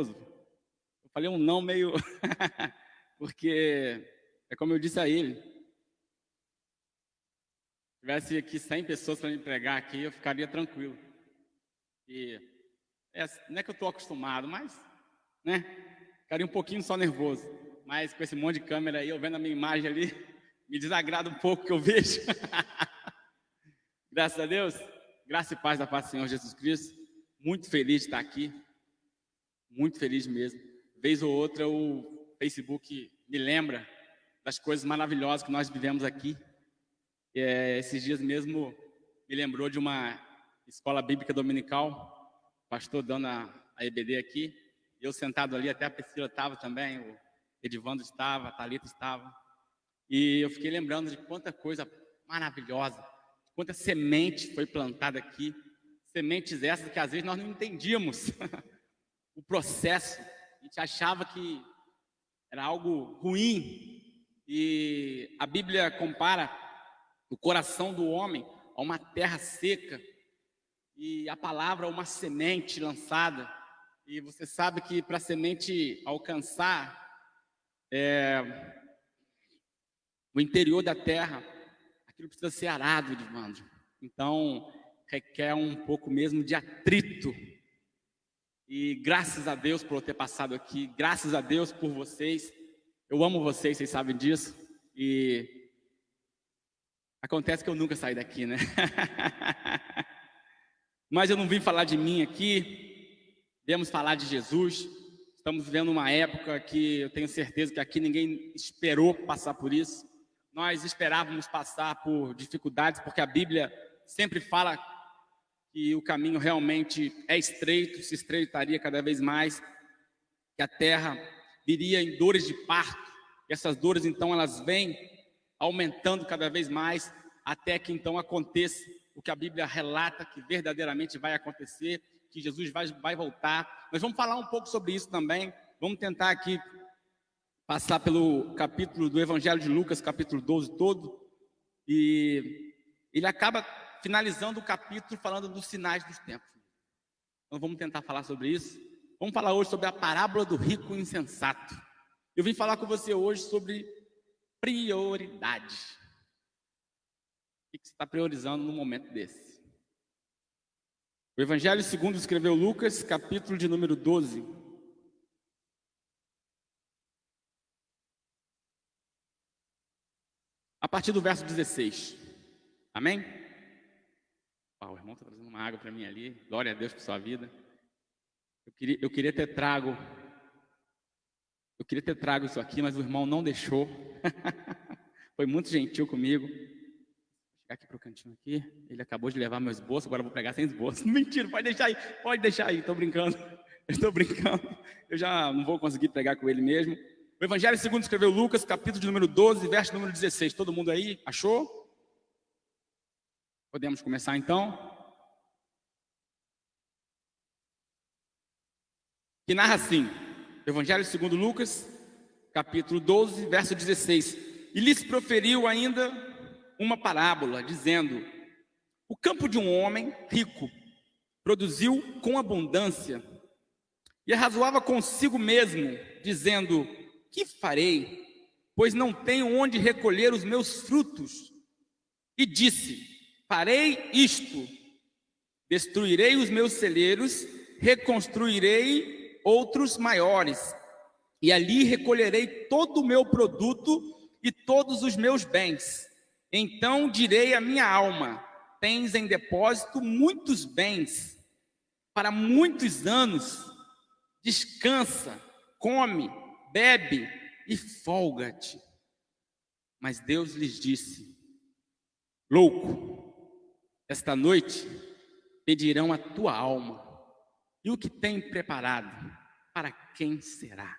Eu falei um não meio... porque é como eu disse a ele. Se tivesse aqui 100 pessoas para me pregar aqui, eu ficaria tranquilo. E não é que eu estou acostumado, mas, né? Ficaria um pouquinho só nervoso. Mas com esse monte de câmera aí, eu vendo a minha imagem ali, me desagrada um pouco o que eu vejo. Graças a Deus, graça e paz da paz do Senhor Jesus Cristo. Muito feliz de estar aqui. Muito feliz mesmo. Vez ou outra o Facebook me lembra das coisas maravilhosas que nós vivemos aqui. Esses dias mesmo me lembrou de uma escola bíblica dominical, o pastor dando a EBD aqui, eu sentado ali, até a Priscila estava também, o Edivando estava, a Thalita estava, e eu fiquei lembrando de quanta coisa maravilhosa, quanta semente foi plantada aqui, sementes essas que às vezes nós não entendíamos o processo, a gente achava que era algo ruim, e a Bíblia compara o coração do homem a uma terra seca e a palavra a uma semente lançada. E você sabe que para a semente alcançar o interior da terra, aquilo precisa ser arado, Edivando. Então, requer um pouco mesmo de atrito. E graças a Deus por eu ter passado aqui, graças a Deus por vocês. Eu amo vocês, vocês sabem disso. E acontece que eu nunca saí daqui, né? Mas eu não vim falar de mim aqui, viemos falar de Jesus. Estamos vivendo uma época que eu tenho certeza que aqui ninguém esperou passar por isso. Nós esperávamos passar por dificuldades, porque a Bíblia sempre fala que o caminho realmente é estreito, se estreitaria cada vez mais, que a terra viria em dores de parto, e essas dores então elas vêm aumentando cada vez mais, até que então aconteça o que a Bíblia relata que verdadeiramente vai acontecer, que Jesus vai voltar. Nós vamos falar um pouco sobre isso também, vamos tentar aqui passar pelo capítulo do Evangelho de Lucas, capítulo 12 todo, e ele acaba finalizando o capítulo falando dos sinais dos tempos. Então vamos tentar falar sobre isso. Vamos falar hoje sobre a parábola do rico insensato. Eu vim falar com você hoje sobre prioridade. O que você está priorizando no momento desse? O Evangelho segundo escreveu Lucas, capítulo de número 12. A partir do verso 16. Amém? O irmão está trazendo uma água para mim ali. Glória a Deus por sua vida. Eu queria ter trago isso aqui, mas o irmão não deixou. Foi muito gentil comigo. Vou chegar aqui para o cantinho aqui. Ele acabou de levar meu esboço, agora eu vou pregar sem esboço. Mentira, pode deixar aí, estou brincando. Eu já não vou conseguir pregar com ele mesmo. O Evangelho segundo escreveu Lucas, capítulo de número 12, verso número 16. Todo mundo aí? Achou? Podemos começar então? Que narra assim, Evangelho segundo Lucas, capítulo 12, verso 16. E lhes proferiu ainda uma parábola, dizendo: o campo de um homem rico produziu com abundância, e arrazoava consigo mesmo, dizendo: que farei, pois não tenho onde recolher os meus frutos? E disse: farei isto, destruirei os meus celeiros, reconstruirei outros maiores, e ali recolherei todo o meu produto e todos os meus bens. Então direi à minha alma: tens em depósito muitos bens para muitos anos, descansa, come, bebe e folga-te. Mas Deus lhes disse: louco, esta noite pedirão a tua alma, e o que tem preparado, para quem será?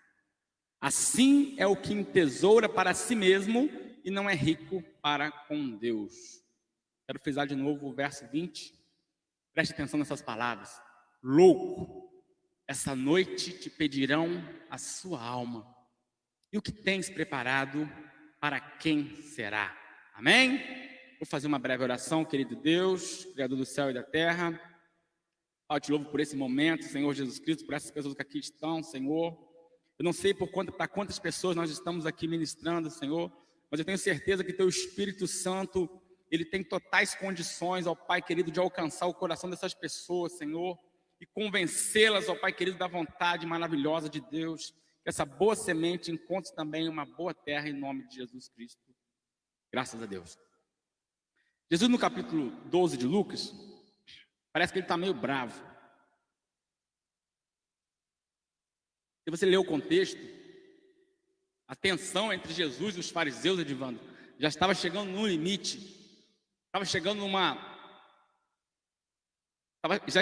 Assim é o que entesoura para si mesmo e não é rico para com Deus. Quero frisar de novo o verso 20. Preste atenção nessas palavras. Louco, essa noite te pedirão a sua alma, e o que tens preparado, para quem será? Amém? Vou fazer uma breve oração. Querido Deus, Criador do céu e da terra, Pai, eu te louvo por esse momento, Senhor Jesus Cristo, por essas pessoas que aqui estão, Senhor. Eu não sei para quantas pessoas nós estamos aqui ministrando, Senhor, mas eu tenho certeza que Teu Espírito Santo, Ele tem totais condições, ó Pai querido, de alcançar o coração dessas pessoas, Senhor, e convencê-las, ó Pai querido, da vontade maravilhosa de Deus, que essa boa semente encontre também uma boa terra em nome de Jesus Cristo. Graças a Deus. Jesus, no capítulo 12 de Lucas, parece que ele está meio bravo. Se você ler o contexto, a tensão entre Jesus e os fariseus, Edivando, já estava chegando no limite. Já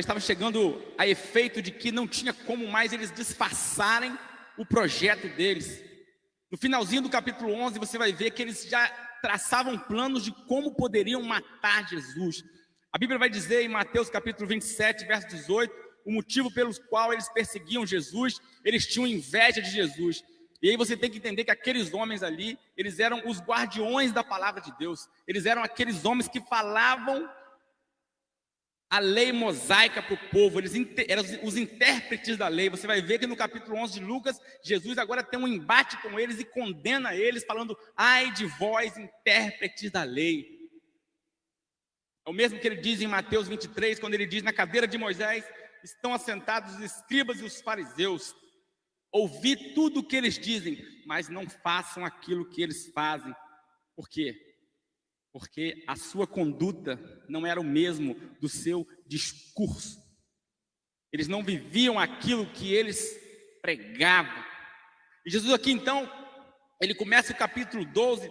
estava chegando a efeito de que não tinha como mais eles disfarçarem o projeto deles. No finalzinho do capítulo 11, você vai ver que eles já traçavam planos de como poderiam matar Jesus. A Bíblia vai dizer em Mateus capítulo 27, verso 18, o motivo pelo qual eles perseguiam Jesus, eles tinham inveja de Jesus. E aí você tem que entender que aqueles homens ali, eles eram os guardiões da palavra de Deus. Eles eram aqueles homens que falavam a lei mosaica para o povo, eles eram os intérpretes da lei. Você vai ver que no capítulo 11 de Lucas, Jesus agora tem um embate com eles e condena eles, falando: ai de vós, intérpretes da lei. É o mesmo que ele diz em Mateus 23, quando ele diz: na cadeira de Moisés estão assentados os escribas e os fariseus. Ouvi tudo o que eles dizem, mas não façam aquilo que eles fazem. Por quê? Porque a sua conduta não era o mesmo do seu discurso. Eles não viviam aquilo que eles pregavam. E Jesus aqui então, ele começa o capítulo 12,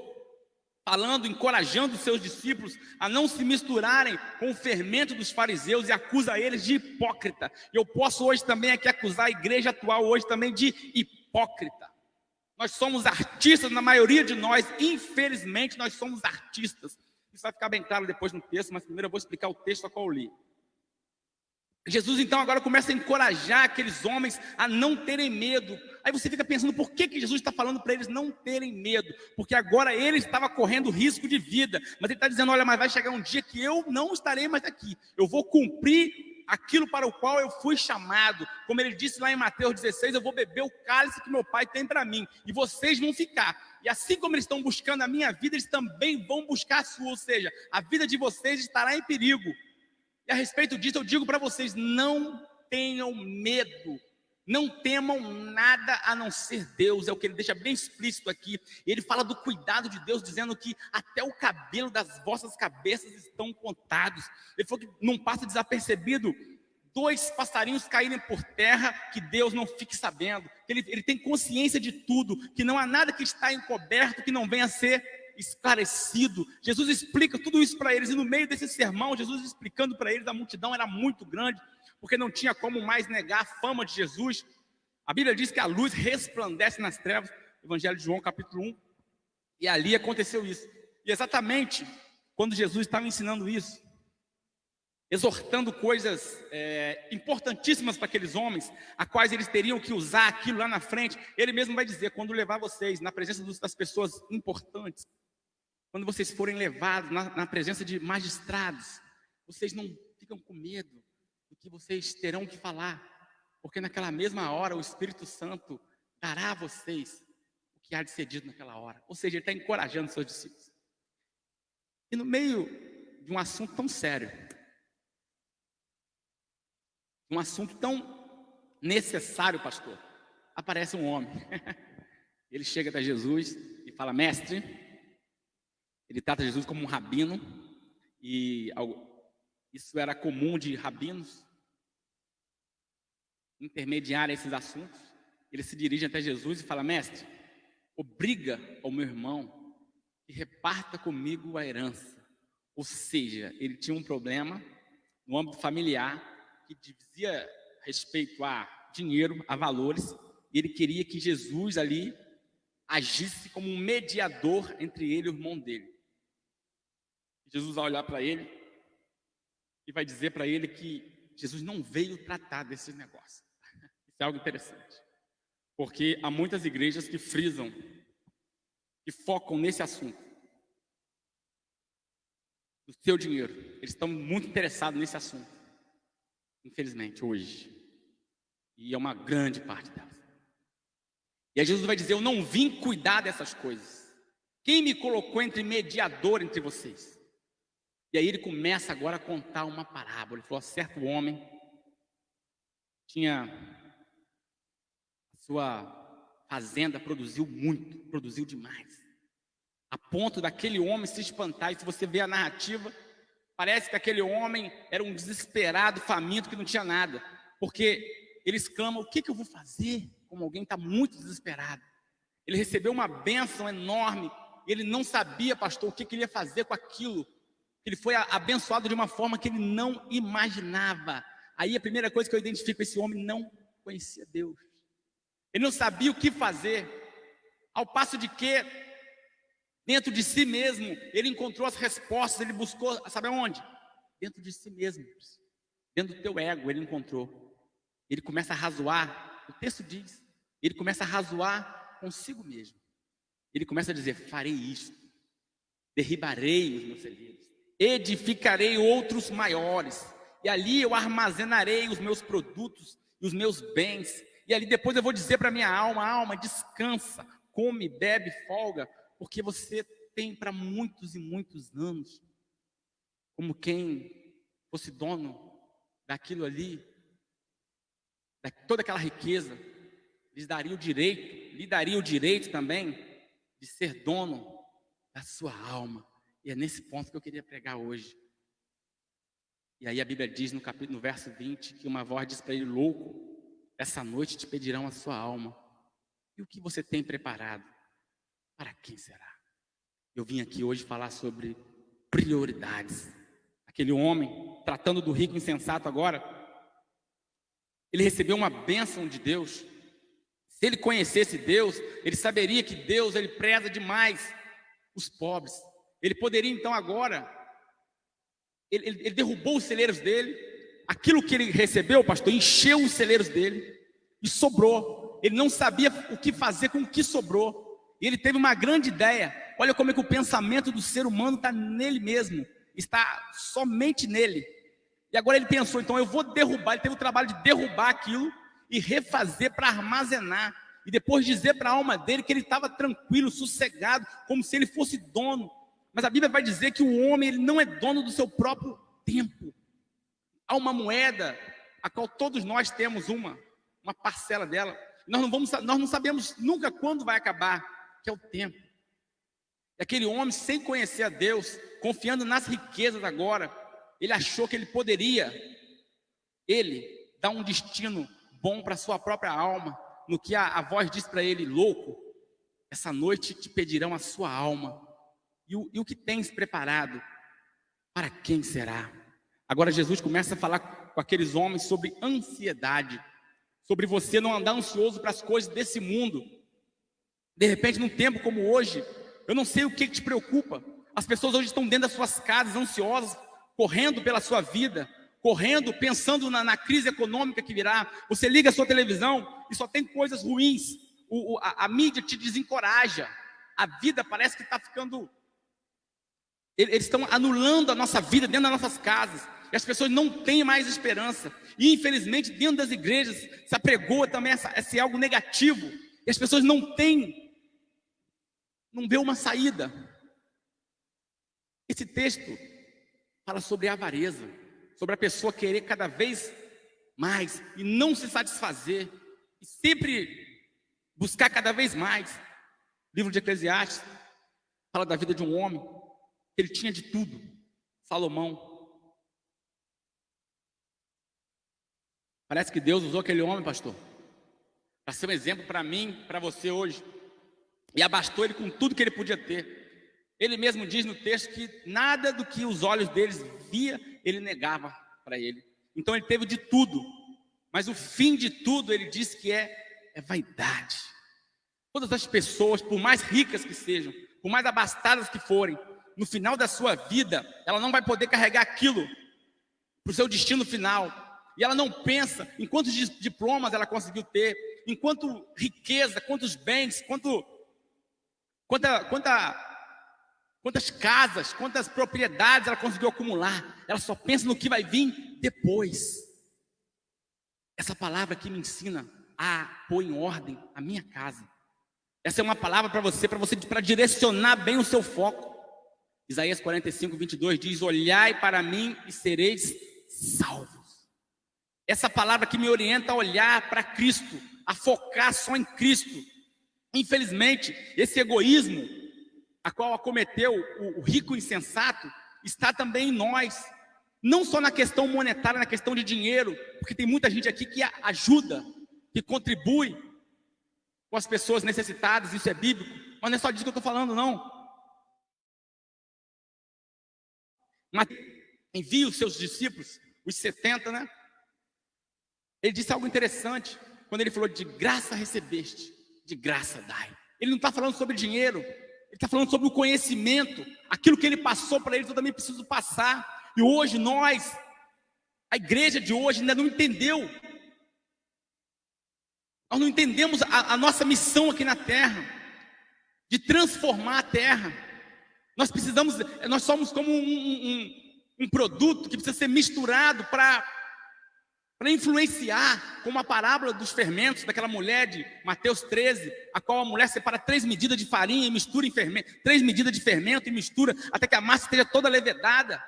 falando, encorajando os seus discípulos a não se misturarem com o fermento dos fariseus e acusa eles de hipócrita. Eu posso hoje também aqui acusar a igreja atual hoje também de hipócrita. Nós somos artistas, na maioria de nós, infelizmente, nós somos artistas. Isso vai ficar bem claro depois no texto, mas primeiro eu vou explicar o texto a qual eu li. Jesus, então, agora começa a encorajar aqueles homens a não terem medo. Aí você fica pensando, por que Jesus está falando para eles não terem medo? Porque agora ele estava correndo risco de vida. Mas ele está dizendo, olha, mas vai chegar um dia que eu não estarei mais aqui. Eu vou cumprir aquilo para o qual eu fui chamado. Como ele disse lá em Mateus 16, eu vou beber o cálice que meu pai tem para mim. E vocês vão ficar. E assim como eles estão buscando a minha vida, eles também vão buscar a sua. Ou seja, a vida de vocês estará em perigo. E a respeito disso eu digo para vocês, não tenham medo, não temam nada a não ser Deus. É o que ele deixa bem explícito aqui. Ele fala do cuidado de Deus, dizendo que até o cabelo das vossas cabeças estão contados. Ele falou que não passa desapercebido 2 passarinhos caírem por terra, que Deus não fique sabendo. Ele tem consciência de tudo, que não há nada que está encoberto que não venha a ser esclarecido. Jesus explica tudo isso para eles, e no meio desse sermão, Jesus explicando para eles, a multidão era muito grande, porque não tinha como mais negar a fama de Jesus. A Bíblia diz que a luz resplandece nas trevas, Evangelho de João capítulo 1, e ali aconteceu isso. E exatamente quando Jesus estava ensinando isso, exortando coisas importantíssimas para aqueles homens, a quais eles teriam que usar aquilo lá na frente, ele mesmo vai dizer, quando levar vocês na presença das pessoas importantes, quando vocês forem levados na presença de magistrados, vocês não ficam com medo do que vocês terão que falar, porque naquela mesma hora o Espírito Santo dará a vocês o que há de ser dito naquela hora. Ou seja, ele está encorajando os seus discípulos. E no meio de um assunto tão sério, um assunto tão necessário, pastor, aparece um homem. Ele chega até Jesus e fala: mestre. Ele trata Jesus como um rabino, e isso era comum de rabinos intermediar esses assuntos. Ele se dirige até Jesus e fala: mestre, obriga ao meu irmão que reparta comigo a herança. Ou seja, ele tinha um problema no âmbito familiar que dizia respeito a dinheiro, a valores, e ele queria que Jesus ali agisse como um mediador entre ele e o irmão dele. Jesus vai olhar para ele e vai dizer para ele que Jesus não veio tratar desse negócio. Isso é algo interessante, porque há muitas igrejas que frisam, que focam nesse assunto do seu dinheiro. Eles estão muito interessados nesse assunto. infelizmente, hoje. E é uma grande parte delas. E aí Jesus vai dizer: eu não vim cuidar dessas coisas. Quem me colocou entre mediador entre vocês? E aí ele começa agora a contar uma parábola. Ele falou: certo homem tinha a sua fazenda, produziu muito, produziu demais, a ponto daquele homem se espantar. E se você vê a narrativa, parece que aquele homem era um desesperado, faminto, que não tinha nada, porque ele exclama: o que eu vou fazer? Como alguém está muito desesperado. Ele recebeu uma bênção enorme, e ele não sabia, pastor, o que ele ia fazer com aquilo. Ele foi abençoado de uma forma que ele não imaginava. Aí a primeira coisa que eu identifico: esse homem não conhecia Deus. Ele não sabia o que fazer, ao passo de que, dentro de si mesmo, ele encontrou as respostas. Ele buscou, sabe aonde? Dentro de si mesmo, dentro do teu ego ele encontrou. Ele começa a razoar, o texto diz, ele começa a razoar consigo mesmo. Ele começa a dizer: farei isto, derribarei os meus celeiros, edificarei outros maiores, e ali eu armazenarei os meus produtos e os meus bens, e ali depois eu vou dizer para minha alma: alma, descansa, come, bebe, folga, porque você tem para muitos e muitos anos. Como quem fosse dono daquilo ali, de toda aquela riqueza, lhe daria o direito também de ser dono da sua alma. E é nesse ponto que eu queria pregar hoje. E aí a Bíblia diz no verso 20, que uma voz diz para ele: louco, essa noite te pedirão a sua alma. E o que você tem preparado? Para quem será? Eu vim aqui hoje falar sobre prioridades. Aquele homem, tratando do rico insensato agora, ele recebeu uma bênção de Deus. Se ele conhecesse Deus, ele saberia que Deus, ele preza demais os pobres. Ele poderia então agora, ele derrubou os celeiros dele. Aquilo que ele recebeu, pastor, encheu os celeiros dele e sobrou. Ele não sabia o que fazer com o que sobrou. E ele teve uma grande ideia. Olha como é que o pensamento do ser humano está nele mesmo, está somente nele. E agora ele pensou: então eu vou derrubar. Ele teve o trabalho de derrubar aquilo e refazer para armazenar. E depois dizer para a alma dele que ele estava tranquilo, sossegado, como se ele fosse dono. Mas a Bíblia vai dizer que o homem, ele não é dono do seu próprio tempo. Há uma moeda, a qual todos nós temos uma parcela dela. Nós não sabemos nunca quando vai acabar, que é o tempo. E aquele homem, sem conhecer a Deus, confiando nas riquezas agora, ele achou que ele poderia, dar um destino bom para a sua própria alma, no que a voz diz para ele: louco, essa noite te pedirão a sua alma. E o que tens preparado? Para quem será? Agora Jesus começa a falar com aqueles homens sobre ansiedade, sobre você não andar ansioso para as coisas desse mundo. De repente, num tempo como hoje, eu não sei o que te preocupa. As pessoas hoje estão dentro das suas casas, ansiosas, correndo pela sua vida, correndo, pensando na crise econômica que virá. Você liga a sua televisão e só tem coisas ruins. A mídia te desencoraja. A vida parece que está ficando... Eles estão anulando a nossa vida dentro das nossas casas. E as pessoas não têm mais esperança. E infelizmente dentro das igrejas se apregoa também esse algo negativo. E as pessoas não vê uma saída. Esse texto fala sobre a avareza, sobre a pessoa querer cada vez mais e não se satisfazer, e sempre buscar cada vez mais. O livro de Eclesiastes fala da vida de um homem que ele tinha de tudo, Salomão. Parece que Deus usou aquele homem, pastor, para ser um exemplo para mim, para você hoje, e abastou ele com tudo que ele podia ter. Ele mesmo diz no texto que nada do que os olhos deles via, ele negava para ele. Então ele teve de tudo, mas o fim de tudo, ele diz que é vaidade. Todas as pessoas, por mais ricas que sejam, por mais abastadas que forem, no final da sua vida, ela não vai poder carregar aquilo para o seu destino final. E ela não pensa em quantos diplomas ela conseguiu ter, em quanto riqueza, quantos bens, quantas casas, quantas propriedades ela conseguiu acumular. Ela só pensa no que vai vir depois. Essa palavra aqui me ensina a pôr em ordem a minha casa. Essa é uma palavra para direcionar bem o seu foco. Isaías 45, 22 diz: olhai para mim e sereis salvos. Essa palavra que me orienta a olhar para Cristo, a focar só em Cristo. Infelizmente, esse egoísmo a qual acometeu o rico insensato está também em nós. Não só na questão monetária, na questão de dinheiro, porque tem muita gente aqui que ajuda, que contribui com as pessoas necessitadas, isso é bíblico, mas não é só disso que eu estou falando, não. Mas envia os seus discípulos, os 70, né? Ele disse algo interessante, quando ele falou: de graça recebeste, de graça dai. Ele não está falando sobre dinheiro, ele está falando sobre o conhecimento, aquilo que ele passou para eles, eu também preciso passar. E hoje nós, a igreja de hoje ainda não entendeu. Nós não entendemos a nossa missão aqui na terra, de transformar a terra. Nós somos como um produto que precisa ser misturado para influenciar, como a parábola dos fermentos, daquela mulher de Mateus 13, a qual a mulher separa 3 medidas de farinha e mistura em fermento, 3 medidas de fermento e mistura, até que a massa esteja toda levedada.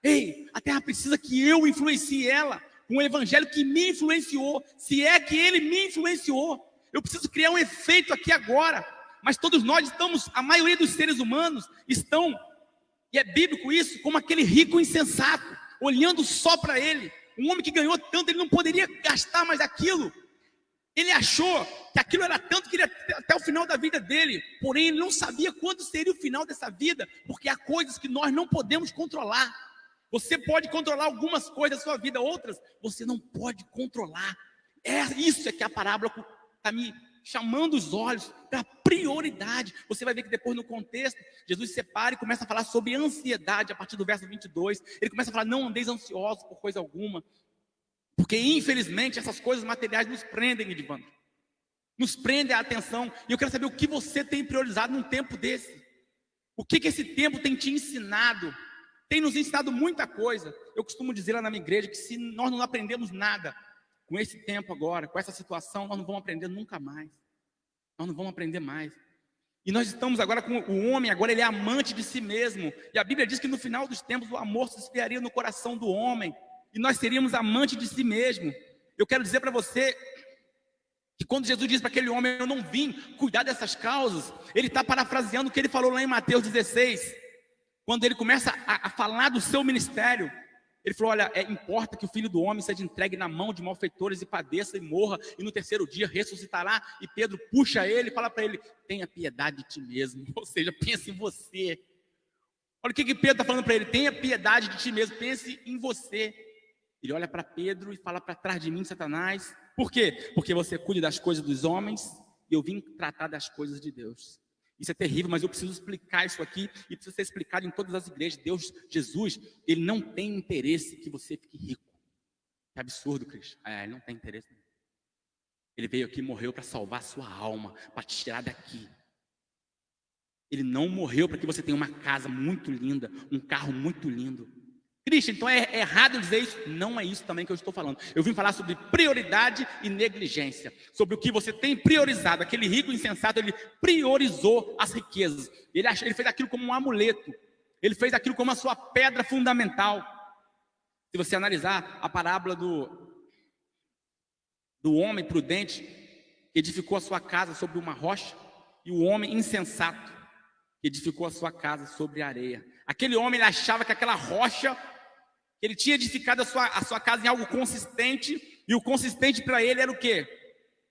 Ei, a terra precisa que eu influencie ela, com o evangelho que me influenciou, se é que ele me influenciou. Eu preciso criar um efeito aqui agora, mas todos nós estamos, a maioria dos seres humanos estão, e é bíblico isso, como aquele rico insensato, olhando só para ele. Um homem que ganhou tanto, ele não poderia gastar mais aquilo. Ele achou que aquilo era tanto que ele ia até o final da vida dele. Porém, ele não sabia quando seria o final dessa vida, porque há coisas que nós não podemos controlar. Você pode controlar algumas coisas da sua vida, outras você não pode controlar. Isso é que a parábola está me chamando os olhos para prioridade. Você vai ver que depois no contexto, Jesus separa e começa a falar sobre ansiedade a partir do verso 22. Ele começa a falar: não andeis ansiosos por coisa alguma, porque infelizmente essas coisas materiais nos prendem, Edivandro, nos prendem a atenção. E eu quero saber o que você tem priorizado num tempo desse. O que esse tempo tem te ensinado? Tem nos ensinado muita coisa. Eu costumo dizer lá na minha igreja que se nós não aprendemos nada com esse tempo agora, com essa situação, nós não vamos aprender nunca mais. Nós não vamos aprender mais. E nós estamos agora com o homem, agora ele é amante de si mesmo. E a Bíblia diz que no final dos tempos o amor se esfriaria no coração do homem. E nós seríamos amantes de si mesmo. Eu quero dizer para você que quando Jesus diz para aquele homem: eu não vim cuidar dessas causas, ele está parafraseando o que ele falou lá em Mateus 16. Quando ele começa a falar do seu ministério, ele falou: olha, importa que o Filho do Homem seja entregue na mão de malfeitores e padeça e morra, e no terceiro dia ressuscitará. E Pedro puxa ele e fala para ele: tenha piedade de ti mesmo, ou seja, pense em você. Olha o que Pedro está falando para ele: tenha piedade de ti mesmo, pense em você. Ele olha para Pedro e fala: para trás de mim, Satanás. Por quê? Porque você cuida das coisas dos homens e eu vim tratar das coisas de Deus. Isso é terrível, mas eu preciso explicar isso aqui e precisa ser explicado em todas as igrejas. Jesus, ele não tem interesse que você fique rico. Que absurdo, Cristo. Ele não tem interesse. Ele veio aqui e morreu para salvar a sua alma, para te tirar daqui. Ele não morreu para que você tenha uma casa muito linda, um carro muito lindo. Cristo, então é errado dizer isso? Não é isso também que eu estou falando. Eu vim falar sobre prioridade e negligência, sobre o que você tem priorizado. Aquele rico insensato, ele priorizou as riquezas. Ele fez aquilo como um amuleto. Ele fez aquilo como a sua pedra fundamental. Se você analisar a parábola do homem prudente, que edificou a sua casa sobre uma rocha, e o homem insensato, que edificou a sua casa sobre a areia. Aquele homem, ele achava que aquela rocha, ele tinha edificado a sua casa em algo consistente, e o consistente para ele era o quê?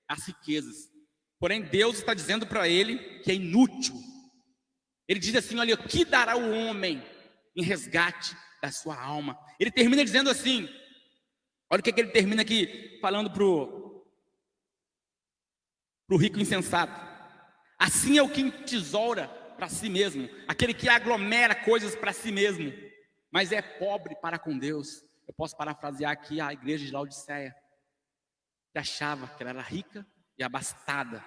As riquezas. Porém, Deus está dizendo para ele que é inútil. Ele diz assim: olha, o que dará o homem em resgate da sua alma? Ele termina dizendo assim, olha o que ele termina aqui, falando para o rico insensato: assim é o que entesoura para si mesmo, aquele que aglomera coisas para si mesmo, mas é pobre para com Deus. Eu posso parafrasear aqui a igreja de Laodiceia, que achava que ela era rica e abastada.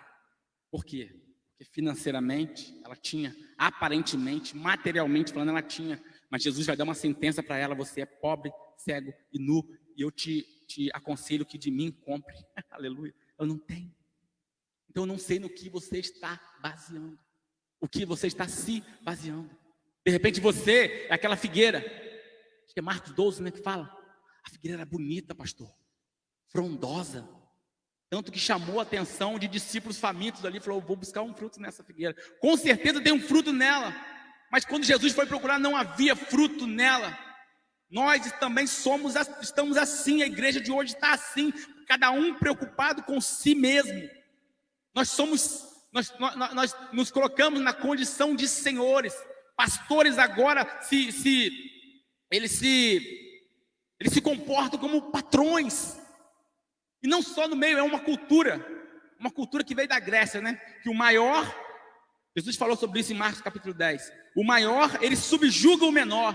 Por quê? Porque financeiramente ela tinha, aparentemente, materialmente falando, ela tinha, mas Jesus vai dar uma sentença para ela: você é pobre, cego e nu, e eu te te aconselho que de mim compre. Aleluia. Eu não tenho. Então eu não sei no que você está baseando. O que você está se baseando. De repente você é aquela figueira. Acho que é Marcos 12, né, que fala. A figueira era bonita, pastor. Frondosa. Tanto que chamou a atenção de discípulos famintos ali. Falou, vou buscar um fruto nessa figueira. Com certeza tem um fruto nela. Mas quando Jesus foi procurar, não havia fruto nela. Nós também estamos assim. A igreja de hoje está assim. Cada um preocupado com si mesmo. Nós nos colocamos na condição de senhores. Pastores agora eles se comportam como patrões. E não só no meio, é uma cultura que veio da Grécia, né? Que o maior, Jesus falou sobre isso em Marcos capítulo 10. O maior, ele subjuga o menor.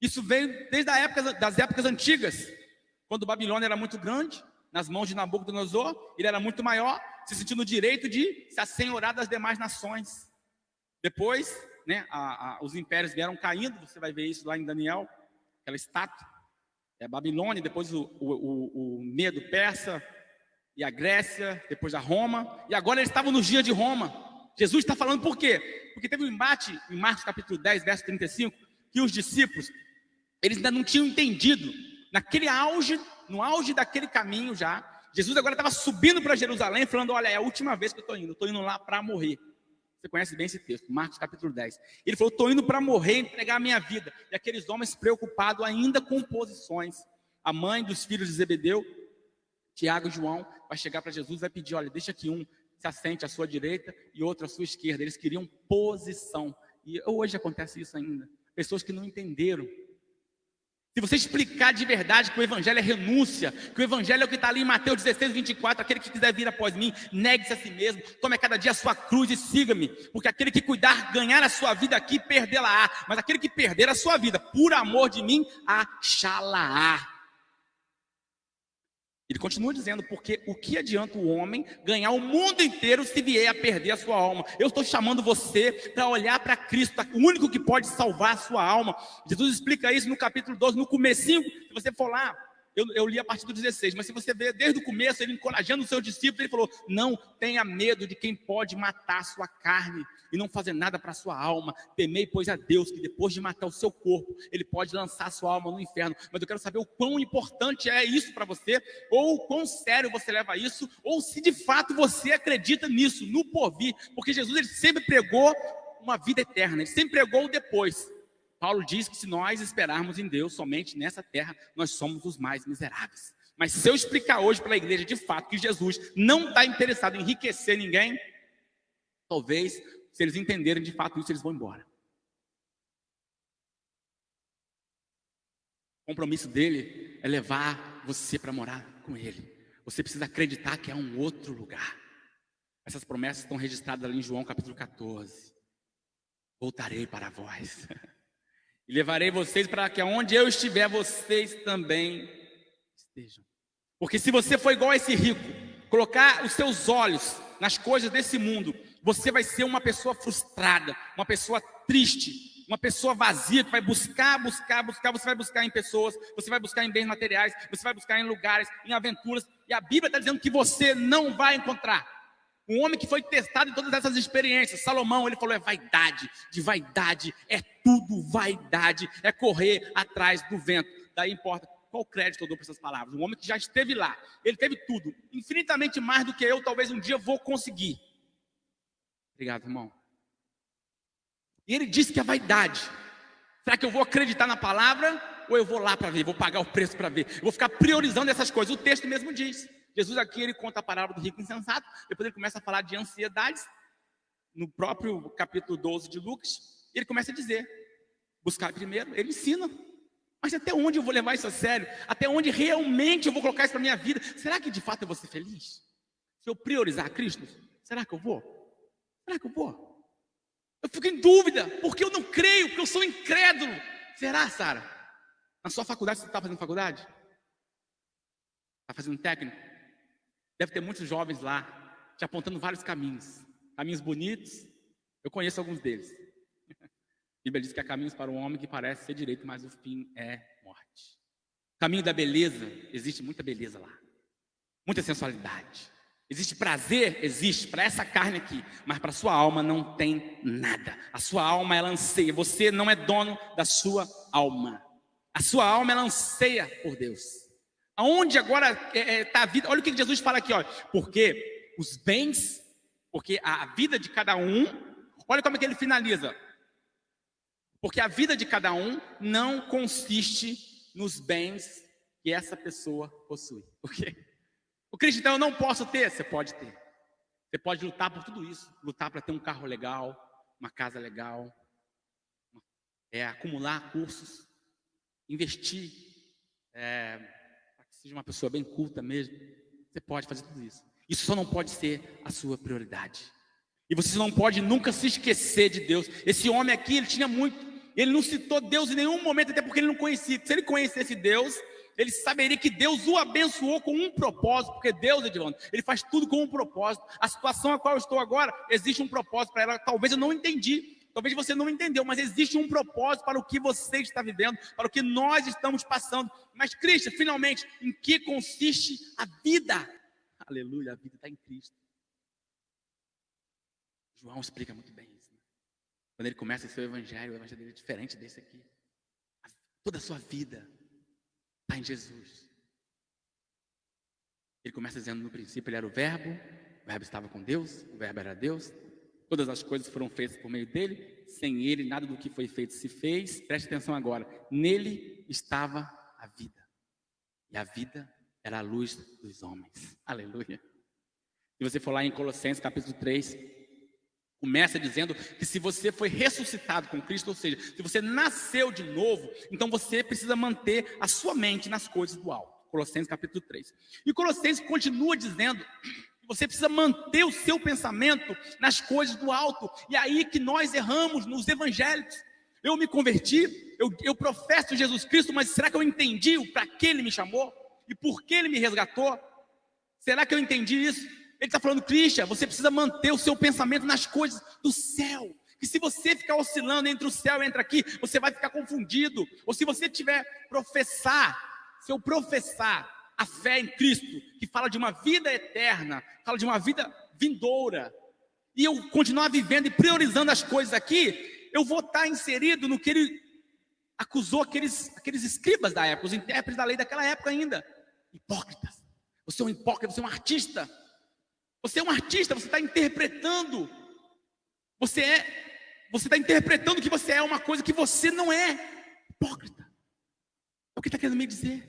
Isso veio desde das épocas antigas, quando Babilônia era muito grande, nas mãos de Nabucodonosor, ele era muito maior, se sentindo o direito de se assenhorar das demais nações. Depois, né, os impérios vieram caindo, você vai ver isso lá em Daniel, aquela estátua, a Babilônia, depois o Medo Persa, e a Grécia, depois a Roma, e agora eles estavam nos dias de Roma. Jesus está falando por quê? Porque teve um embate em Marcos capítulo 10, verso 35, que os discípulos, eles ainda não tinham entendido, no auge daquele caminho já, Jesus agora estava subindo para Jerusalém, falando, olha, é a última vez que eu estou indo lá para morrer. Você conhece bem esse texto, Marcos capítulo 10. Ele falou, estou indo para morrer e entregar a minha vida. E aqueles homens preocupados ainda com posições. A mãe dos filhos de Zebedeu, Tiago e João, vai chegar para Jesus e vai pedir, olha, deixa que um se assente à sua direita e outro à sua esquerda. Eles queriam posição. E hoje acontece isso ainda. Pessoas que não entenderam. Se você explicar de verdade que o evangelho é renúncia, que o evangelho é o que está ali em Mateus 16, 24, aquele que quiser vir após mim, negue-se a si mesmo, tome cada dia a sua cruz e siga-me, porque aquele que ganhar a sua vida aqui, perdê-la-á, mas aquele que perder a sua vida, por amor de mim, achá-la-á. Ele continua dizendo, porque o que adianta o homem ganhar o mundo inteiro se vier a perder a sua alma? Eu estou chamando você para olhar para Cristo, o único que pode salvar a sua alma. Jesus explica isso no capítulo 12, no comecinho, se você for lá, eu li a partir do 16, mas se você ver desde o começo, ele encorajando os seus discípulos, ele falou, não tenha medo de quem pode matar a sua carne e não fazer nada para a sua alma. Temei, pois, a Deus, que depois de matar o seu corpo, ele pode lançar a sua alma no inferno. Mas eu quero saber o quão importante é isso para você, ou o quão sério você leva isso, ou se de fato você acredita nisso, no porvir, porque Jesus ele sempre pregou uma vida eterna, ele sempre pregou o depois. Paulo diz que se nós esperarmos em Deus somente nessa terra, nós somos os mais miseráveis. Mas se eu explicar hoje para a igreja de fato que Jesus não está interessado em enriquecer ninguém, talvez, se eles entenderem de fato isso, eles vão embora. O compromisso dele é levar você para morar com ele. Você precisa acreditar que é um outro lugar. Essas promessas estão registradas ali em João capítulo 14. Voltarei para vós. E levarei vocês para que onde eu estiver, vocês também estejam. Porque se você for igual a esse rico, colocar os seus olhos nas coisas desse mundo, você vai ser uma pessoa frustrada, uma pessoa triste, uma pessoa vazia, que vai buscar, você vai buscar em pessoas, você vai buscar em bens materiais, você vai buscar em lugares, em aventuras, e a Bíblia está dizendo que você não vai encontrar. Um homem que foi testado em todas essas experiências, Salomão, ele falou, é vaidade, de vaidade, é tudo vaidade, é correr atrás do vento. Daí importa qual crédito eu dou para essas palavras. Um homem que já esteve lá, ele teve tudo, infinitamente mais do que eu, talvez um dia vou conseguir. Obrigado, irmão. E ele disse que é vaidade. Será que eu vou acreditar na palavra, ou eu vou lá para ver, vou pagar o preço para ver? Eu vou ficar priorizando essas coisas, o texto mesmo diz. Jesus aqui, ele conta a parábola do rico insensato, depois ele começa a falar de ansiedades, no próprio capítulo 12 de Lucas, ele começa a dizer, buscar primeiro, ele ensina, mas até onde eu vou levar isso a sério? Até onde realmente eu vou colocar isso para a minha vida? Será que de fato eu vou ser feliz? Se eu priorizar Cristo, será que eu vou? Será que eu vou? Eu fico em dúvida, porque eu não creio, porque eu sou incrédulo. Será, Sara? Na sua faculdade, você está fazendo faculdade? Está fazendo técnico? Deve ter muitos jovens lá, te apontando vários caminhos. Caminhos bonitos, eu conheço alguns deles. A Bíblia diz que há caminhos para o homem que parece ser direito, mas o fim é morte. Caminho da beleza, existe muita beleza lá, muita sensualidade. Existe prazer? Existe, para essa carne aqui, mas para a sua alma não tem nada. A sua alma, ela anseia, você não é dono da sua alma. A sua alma, ela anseia por Deus. Aonde agora está a vida? Olha o que Jesus fala aqui, olha. Porque os bens, porque a vida de cada um, olha como é que ele finaliza. Porque a vida de cada um não consiste nos bens que essa pessoa possui. Por quê? O cristão, eu não posso ter. Você pode ter. Você pode lutar por tudo isso. Lutar para ter um carro legal, uma casa legal, acumular cursos, investir, para que seja uma pessoa bem culta mesmo. Você pode fazer tudo isso. Isso só não pode ser a sua prioridade. E você não pode nunca se esquecer de Deus. Esse homem aqui, ele tinha muito. Ele não citou Deus em nenhum momento, até porque ele não conhecia. Se ele conhecesse Deus, ele saberia que Deus o abençoou com um propósito, porque Deus, Edilando, ele faz tudo com um propósito. A situação a qual eu estou agora, existe um propósito para ela. Talvez eu não entendi, talvez você não entendeu, mas existe um propósito para o que você está vivendo, para o que nós estamos passando. Mas Cristo, finalmente, em que consiste a vida? Aleluia, a vida está em Cristo. João explica muito bem isso. Quando ele começa o seu evangelho, o evangelho dele é diferente desse aqui. Toda a sua vida está em Jesus. Ele começa dizendo: no princípio ele era o verbo estava com Deus, o verbo era Deus, todas as coisas foram feitas por meio dele, sem ele nada do que foi feito se fez. Preste atenção agora, nele estava a vida, e a vida era a luz dos homens. Aleluia. Se você for lá em Colossenses capítulo 3, começa dizendo que se você foi ressuscitado com Cristo, ou seja, se você nasceu de novo, então você precisa manter a sua mente nas coisas do alto. Colossenses capítulo 3. E Colossenses continua dizendo que você precisa manter o seu pensamento nas coisas do alto. E é aí que nós erramos nos evangelhos. Eu me converti, eu professo Jesus Cristo, mas será que eu entendi o para que ele me chamou? E por que ele me resgatou? Será que eu entendi isso? Ele está falando: Cristian, você precisa manter o seu pensamento nas coisas do céu. Que se você ficar oscilando entre o céu e entre aqui, você vai ficar confundido. Ou se você tiver se eu professar a fé em Cristo, que fala de uma vida eterna, fala de uma vida vindoura, e eu continuar vivendo e priorizando as coisas aqui, eu vou estar inserido no que ele acusou aqueles escribas da época, os intérpretes da lei daquela época ainda. Hipócritas. Você é um hipócrita, você é um artista. Você é um artista, você está interpretando. Você está interpretando que você é uma coisa que você não é. Hipócrita. É o que está querendo me dizer.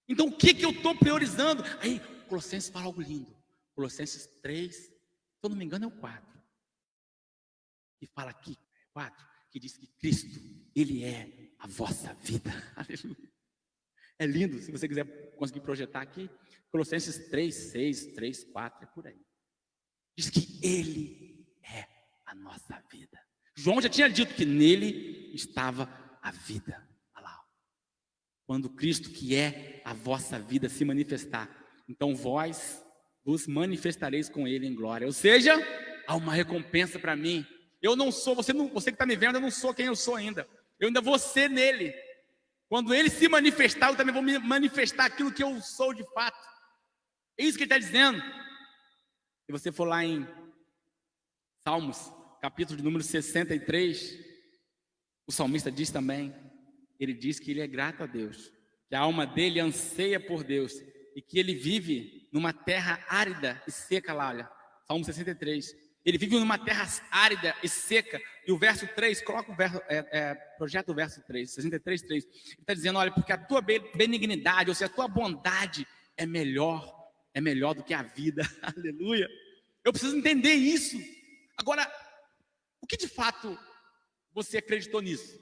Então o que eu estou priorizando? Aí Colossenses fala algo lindo. Colossenses 3, se eu não me engano é o 4. Que fala aqui, 4, que diz que Cristo, Ele é a vossa vida. Aleluia. É lindo, se você quiser conseguir projetar aqui. Colossenses 3, 6, 3, 4, é por aí. Diz que Ele é a nossa vida. João já tinha dito que nele estava a vida. Olha lá. Quando Cristo, que é a vossa vida, se manifestar, então vós vos manifestareis com Ele em glória. Ou seja, há uma recompensa para mim. Eu não sou, você que está me vendo, eu não sou quem eu sou ainda. Eu ainda vou ser nele. Quando Ele se manifestar, eu também vou me manifestar aquilo que eu sou de fato. É isso que ele está dizendo. Se você for lá em Salmos, capítulo de número 63, o salmista diz também, ele diz que ele é grato a Deus, que a alma dele anseia por Deus, e que ele vive numa terra árida e seca lá, olha, Salmo 63. Ele vive numa terra árida e seca, e o verso 3, coloca o verso, projeta o verso 3, 63, 3. Ele está dizendo: olha, porque a tua benignidade, ou seja, a tua bondade é melhor do que a vida. Aleluia. Eu preciso entender isso. Agora, o que de fato você acreditou nisso?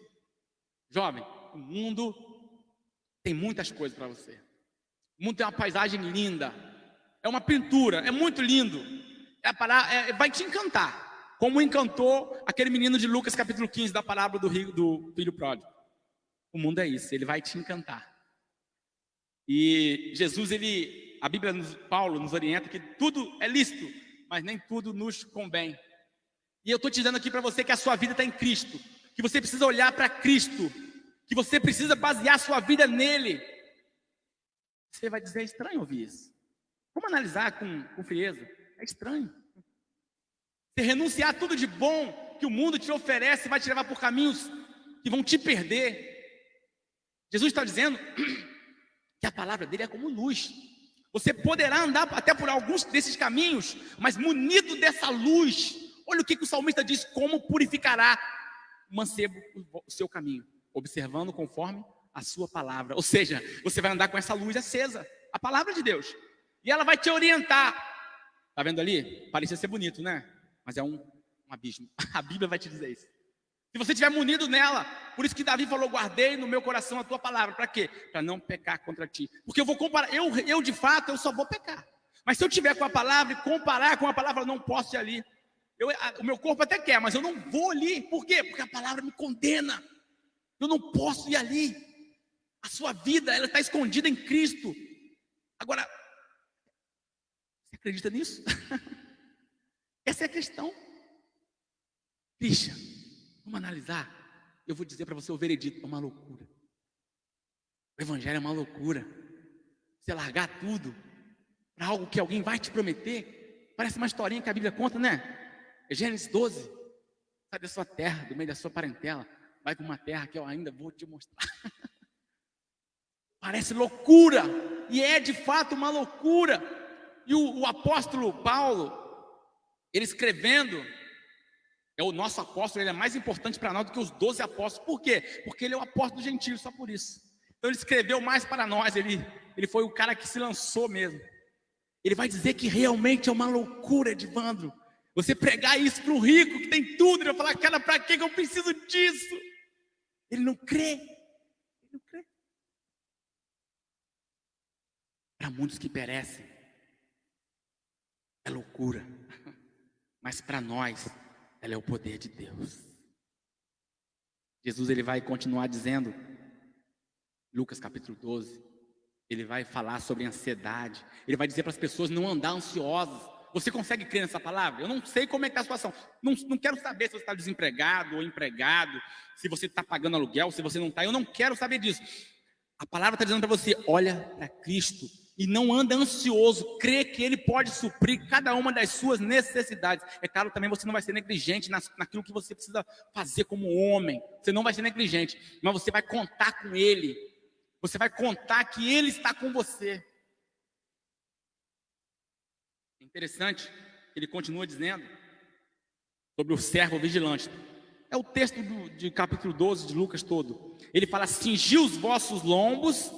Jovem, o mundo tem muitas coisas para você. O mundo tem uma paisagem linda, é uma pintura, é muito lindo, vai te encantar, como encantou aquele menino de Lucas capítulo 15, da parábola do filho pródigo. O mundo é isso, ele vai te encantar. E Jesus, a Bíblia, Paulo nos orienta que tudo é lícito, mas nem tudo nos convém. E eu estou te dizendo aqui para você que a sua vida está em Cristo, que você precisa olhar para Cristo, que você precisa basear sua vida nele. Você vai dizer, é estranho ouvir isso. Vamos analisar com frieza. É estranho. Você renunciar tudo de bom que o mundo te oferece vai te levar por caminhos que vão te perder. Jesus está dizendo que a palavra dele é como luz. Você poderá andar até por alguns desses caminhos, mas munido dessa luz. Olha o que o salmista diz: como purificará o mancebo o seu caminho, observando conforme a sua palavra. Ou seja, você vai andar com essa luz acesa, a palavra de Deus, e ela vai te orientar. Está vendo ali? Parecia ser bonito, né? Mas é um abismo. A Bíblia vai te dizer isso. Se você estiver munido nela, por isso que Davi falou: guardei no meu coração a tua palavra. Para quê? Para não pecar contra ti. Porque eu vou comparar, eu de fato, eu só vou pecar. Mas se eu tiver com a palavra e comparar com a palavra, eu não posso ir ali. O meu corpo até quer, mas eu não vou ali. Por quê? Porque a palavra me condena. Eu não posso ir ali. A sua vida, ela está escondida em Cristo. Agora, você acredita nisso? Essa é a questão. Christian, vamos analisar. Eu vou dizer para você o veredito: é uma loucura. O evangelho é uma loucura. Você largar tudo para algo que alguém vai te prometer. Parece uma historinha que a Bíblia conta, né? É Gênesis 12. Sai da sua terra, do meio da sua parentela, vai para uma terra que eu ainda vou te mostrar. Parece loucura, e é de fato uma loucura. E o apóstolo Paulo, ele escrevendo, é o nosso apóstolo, ele é mais importante para nós do que os 12 apóstolos. Por quê? Porque ele é o apóstolo gentil, só por isso. Então ele escreveu mais para nós, ele foi o cara que se lançou mesmo. Ele vai dizer que realmente é uma loucura, Edivandro, você pregar isso para um rico que tem tudo. Ele vai falar: cara, para que eu preciso disso? Ele não crê. Ele não crê. Para muitos que perecem, é loucura. Mas para nós, ela é o poder de Deus. Jesus, ele vai continuar dizendo, Lucas capítulo 12, ele vai falar sobre ansiedade. Ele vai dizer para as pessoas não andar ansiosas. Você consegue crer nessa palavra? Eu não sei como é que está a situação. Não quero saber se você está desempregado ou empregado, se você está pagando aluguel, se você não está. Eu não quero saber disso. A palavra está dizendo para você: olha para Cristo e não anda ansioso. Crê que Ele pode suprir cada uma das suas necessidades. É claro, também você não vai ser negligente naquilo que você precisa fazer como homem. Você não vai ser negligente, mas você vai contar com Ele. Você vai contar que Ele está com você. Interessante, ele continua dizendo sobre o servo vigilante. É o texto de capítulo 12 de Lucas todo. Ele fala: cingir os vossos lombos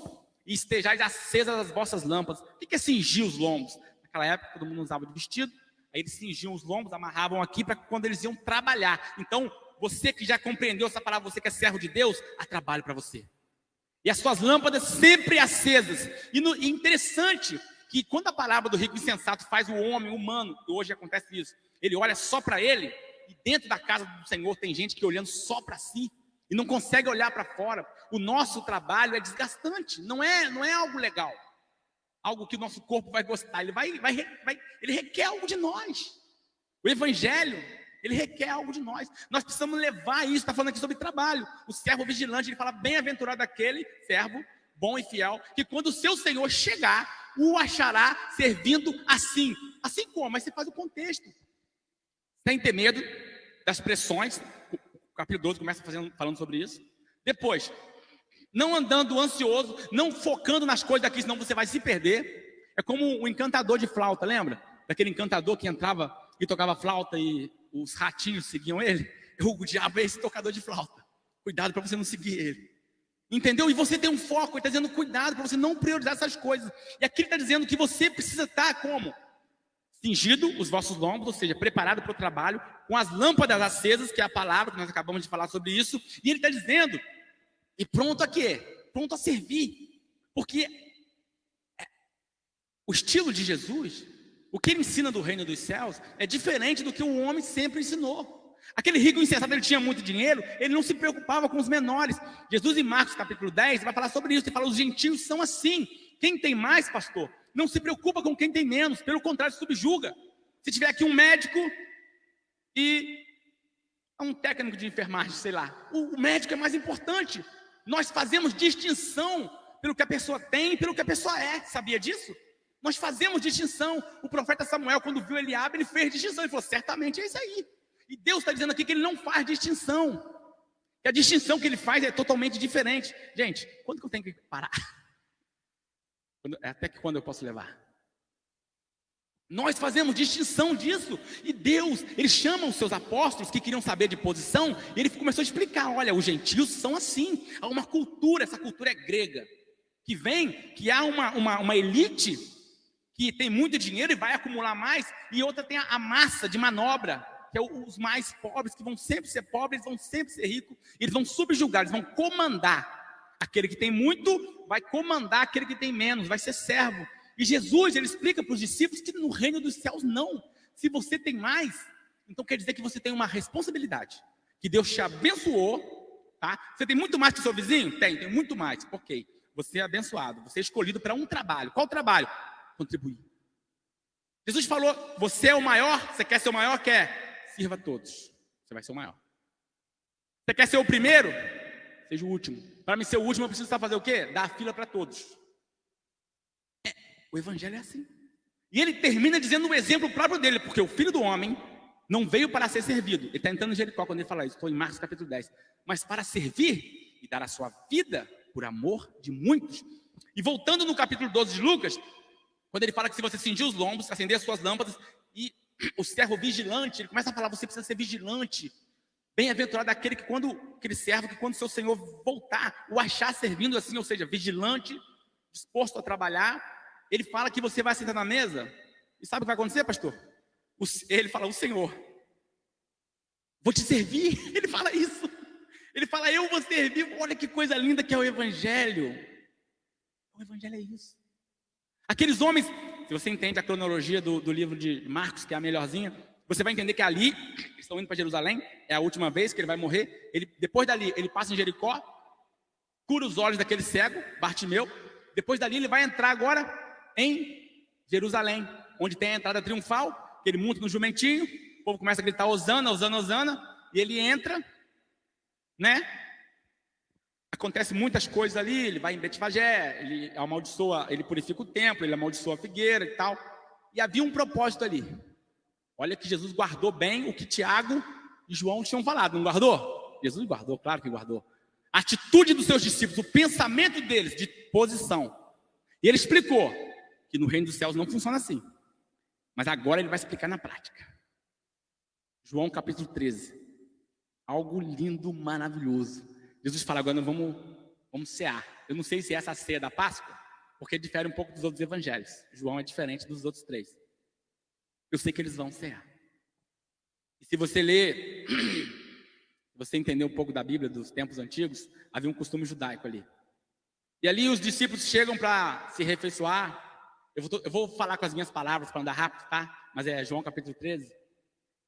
e estejais acesas as vossas lâmpadas. O que é cingir os lombos? Naquela época todo mundo usava de vestido, aí eles cingiam os lombos, amarravam aqui para quando eles iam trabalhar. Então, você que já compreendeu essa palavra, você que é servo de Deus, há trabalho para você. E as suas lâmpadas sempre acesas. E interessante que quando a palavra do rico insensato faz o homem humano, que hoje acontece isso, ele olha só para ele, e dentro da casa do Senhor tem gente que olhando só para si, e não consegue olhar para fora. O nosso trabalho é desgastante, não é algo legal, algo que o nosso corpo vai gostar, ele requer algo de nós. O evangelho, ele requer algo de nós. Nós precisamos levar isso. Está falando aqui sobre trabalho. O servo vigilante, ele fala: bem-aventurado aquele servo bom e fiel, que quando o seu Senhor chegar, o achará servindo assim. Assim como? Mas você faz o contexto. Sem ter medo das pressões. O capítulo 12 começa falando sobre isso. Depois, não andando ansioso, não focando nas coisas daqui, senão você vai se perder. É como o encantador de flauta, lembra? Daquele encantador que entrava e tocava flauta e os ratinhos seguiam ele. O diabo é esse tocador de flauta. Cuidado para você não seguir ele. Entendeu? E você tem um foco, ele está dizendo cuidado para você não priorizar essas coisas. E aqui ele está dizendo que você precisa estar como? Cingido os vossos lombos, ou seja, preparado para o trabalho, com as lâmpadas acesas, que é a palavra que nós acabamos de falar sobre isso. E ele está dizendo, e pronto a quê? Pronto a servir. Porque o estilo de Jesus, o que ele ensina do reino dos céus, é diferente do que o homem sempre ensinou. Aquele rico insensato, ele tinha muito dinheiro, ele não se preocupava com os menores. Jesus em Marcos capítulo 10 vai falar sobre isso. Ele fala: os gentios são assim. Quem tem mais, pastor, não se preocupa com quem tem menos. Pelo contrário, subjuga. Se tiver aqui um médico e um técnico de enfermagem, sei lá, o médico é mais importante. Nós fazemos distinção pelo que a pessoa tem e pelo que a pessoa é. Sabia disso? Nós fazemos distinção. O profeta Samuel, quando viu Eliabe, ele fez distinção. Ele falou, certamente é isso aí. E Deus está dizendo aqui que ele não faz distinção. Que a distinção que ele faz é totalmente diferente. Gente, quando que eu tenho que parar? Até que quando eu posso levar? Nós fazemos distinção disso. E Deus, ele chama os seus apóstolos que queriam saber de posição, e ele começou a explicar, olha, os gentios são assim. Há uma cultura, essa cultura é grega, que há uma elite que tem muito dinheiro e vai acumular mais, e outra tem a massa de manobra, que é os mais pobres, que vão sempre ser pobres, vão sempre ser ricos, e eles vão subjugar, eles vão comandar. Aquele que tem muito vai comandar aquele que tem menos, vai ser servo. E Jesus, ele explica para os discípulos que no reino dos céus não. Se você tem mais, então quer dizer que você tem uma responsabilidade, que Deus te abençoou, tá? Você tem muito mais que o seu vizinho? Tem muito mais. Ok, você é abençoado, você é escolhido para um trabalho. Qual trabalho? Contribuir. Jesus falou, você é o maior, você quer ser o maior? Quer? Sirva a todos, você vai ser o maior. Você quer ser o primeiro? Seja o último. Para mim ser o último, eu preciso estar fazendo o quê? Dar a fila para todos. O evangelho é assim. E ele termina dizendo um exemplo próprio dele, porque o Filho do Homem não veio para ser servido. Ele está entrando em Jericó quando ele fala isso, estou em Marcos capítulo 10. Mas para servir e dar a sua vida por amor de muitos. E voltando no capítulo 12 de Lucas, quando ele fala que se você cingir os lombos, acender as suas lâmpadas, e o servo vigilante, ele começa a falar, você precisa ser vigilante. Bem-aventurado aquele aquele servo que quando seu Senhor voltar, o achar servindo assim, ou seja, vigilante, disposto a trabalhar. Ele fala que você vai sentar na mesa, e sabe o que vai acontecer, pastor? Ele fala, o Senhor, vou te servir. Ele fala isso. Ele fala, eu vou servir. Olha que coisa linda que é o evangelho. O evangelho é isso. Aqueles homens, se você entende a cronologia do livro de Marcos, que é a melhorzinha, você vai entender que ali, eles estão indo para Jerusalém, é a última vez que ele vai morrer. Depois dali, ele passa em Jericó, cura os olhos daquele cego, Bartimeu. Depois dali, ele vai entrar agora em Jerusalém, onde tem a entrada triunfal, que ele monta no jumentinho, o povo começa a gritar, Hosana, Hosana, Hosana, e ele entra, né? Acontece muitas coisas ali, ele vai em Betfagé, ele amaldiçoa, ele purifica o templo, ele amaldiçoa a figueira e tal. E havia um propósito ali. Olha que Jesus guardou bem o que Tiago e João tinham falado, não guardou? Jesus guardou, claro que guardou. A atitude dos seus discípulos, o pensamento deles de posição. E ele explicou que no reino dos céus não funciona assim. Mas agora ele vai explicar na prática. João capítulo 13. Algo lindo, maravilhoso. Jesus fala, agora vamos cear. Eu não sei se é essa ceia da Páscoa, porque difere um pouco dos outros evangelhos. João é diferente dos outros 3. Eu sei que eles vão cear. E se você ler, você entender um pouco da Bíblia dos tempos antigos, havia um costume judaico ali. E ali os discípulos chegam para se refeiçoar. Eu vou falar com as minhas palavras para andar rápido, tá? Mas é João capítulo 13.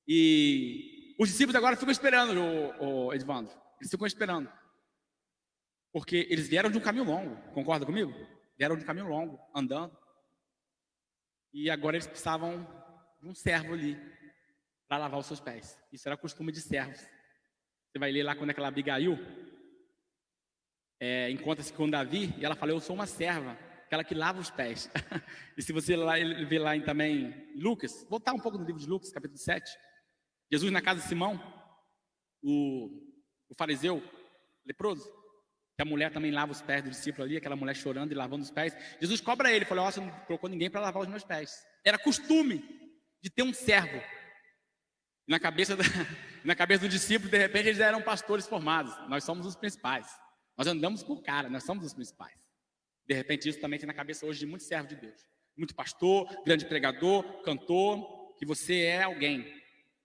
E os discípulos agora ficam esperando, o Edvandro. Eles ficam esperando. Porque eles vieram de um caminho longo. Concorda comigo? Vieram de um caminho longo, andando. E agora eles precisavam de um servo ali para lavar os seus pés. Isso era costume de servos. Você vai ler lá quando aquela Abigail encontra-se com Davi e ela fala, eu sou uma serva, aquela que lava os pés. E se você ver lá também Lucas, voltar um pouco no livro de Lucas, capítulo 7, Jesus na casa de Simão, o fariseu leproso, que a mulher também lava os pés do discípulo ali, aquela mulher chorando e lavando os pés. Jesus cobra ele, falou, você não colocou ninguém para lavar os meus pés. Era costume de ter um servo. Na cabeça do discípulo, de repente, eles eram pastores formados. Nós somos os principais. Nós andamos por cara, nós somos os principais. De repente, isso também tem na cabeça hoje de muito servo de Deus. Muito pastor, grande pregador, cantor, que você é alguém.